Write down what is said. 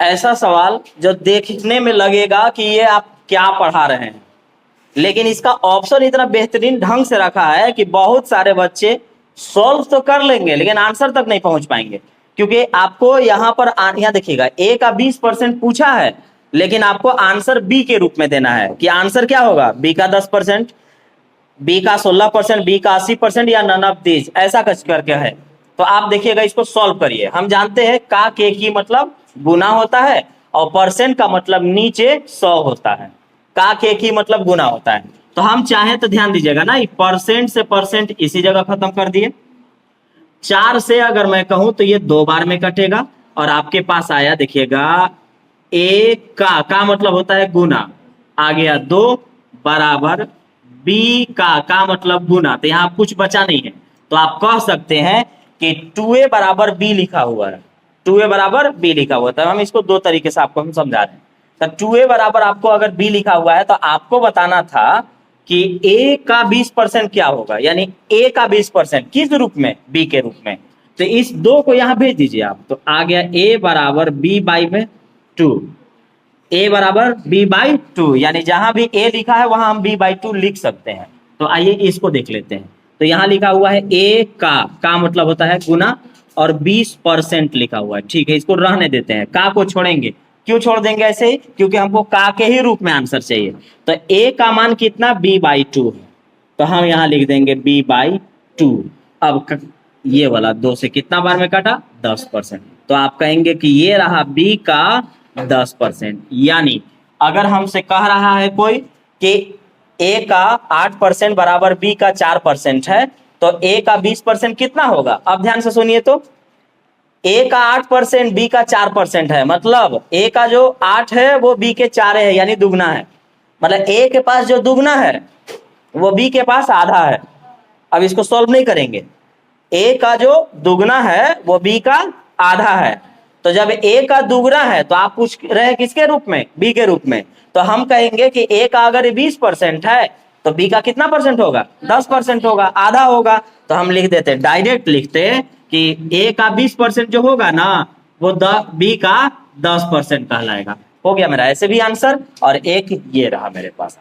ऐसा सवाल जो देखने में लगेगा कि ये आप क्या पढ़ा रहे हैं, लेकिन इसका ऑप्शन इतना बेहतरीन ढंग से रखा है कि बहुत सारे बच्चे सॉल्व तो कर लेंगे लेकिन आंसर तक नहीं पहुंच पाएंगे। क्योंकि आपको यहाँ पर यहाँ देखिएगा ए का 20% पूछा है, लेकिन आपको आंसर बी के रूप में देना है कि आंसर क्या होगा, बी का 10%, बी का 16%, बी का 80% या नन ऑफ दीज, ऐसा कुछ करके है। तो आप देखिएगा, इसको सॉल्व करिए। हम जानते हैं का के की मतलब गुना होता है और परसेंट का मतलब नीचे 100 होता है। का के की मतलब गुना होता है। तो हम चाहें तो ध्यान दीजिएगा ना, परसेंट से परसेंट इसी जगह खत्म कर दिए। 4 से अगर मैं कहूं तो ये 2 बार में कटेगा और आपके पास आया, देखिएगा ए का मतलब होता है गुना, आ गया 2 बराबर बी का मतलब गुना, तो यहां कुछ बचा नहीं है। तो आप कह सकते हैं कि 2a बराबर बी लिखा हुआ है, 2a बराबर बी लिखा हुआ है। हम इसको दो तरीके से आपको हम समझा रहे हैं। तो 2a बराबर आपको अगर बी लिखा हुआ है तो आपको बताना था कि a का 20% क्या होगा, यानी a का 20% किस रूप में, b के रूप में। तो इस 2 को यहां भेज दीजिए आप, तो आ गया a बराबर b बाई में 2, a बराबर b बाई 2, यानी जहां भी a लिखा है वहां हम b बाई 2 लिख सकते हैं। तो आइए इसको देख लेते हैं। तो यहां लिखा हुआ है a का मतलब होता है गुना और 20% लिखा हुआ है, ठीक है, इसको रहने देते हैं, का को छोड़ेंगे। क्यों छोड़ देंगे ऐसे ही, क्योंकि हमको का के ही रूप में आंसर चाहिए। तो a का मान कितना, b बाई 2 है, तो हम यहां लिख देंगे b बाई 2। अब ये वाला 2 से कितना बार में कटा, 10%, तो आप कहेंगे कि ये रहा b का 10%। यानी अगर हमसे कह रहा है कोई कि a का 8% बराबर b का 4% है, तो a का 20% कितना होगा। अब ध्यान से सुनिए, तो a का 8% b का 4% है, मतलब a का जो 8 है वो b के 4 है, यानी दुगना है। मतलब a के पास जो दुगना है वो b के पास आधा है। अब इसको सॉल्व नहीं करेंगे, a का जो दुगना है वो b का आधा है। तो जब a का दुगना है तो आप पूछ रहे किसके रूप में, b के रूप में। तो हम कहेंगे कि a का अगर 20% है तो b का कितना परसेंट होगा, 10% होगा, आधा होगा। तो हम लिख देते, डायरेक्ट लिखते कि a का 20% जो होगा ना वो b का 10% कहलाएगा। हो गया मेरा ऐसे भी आंसर, और एक ये रहा मेरे पास।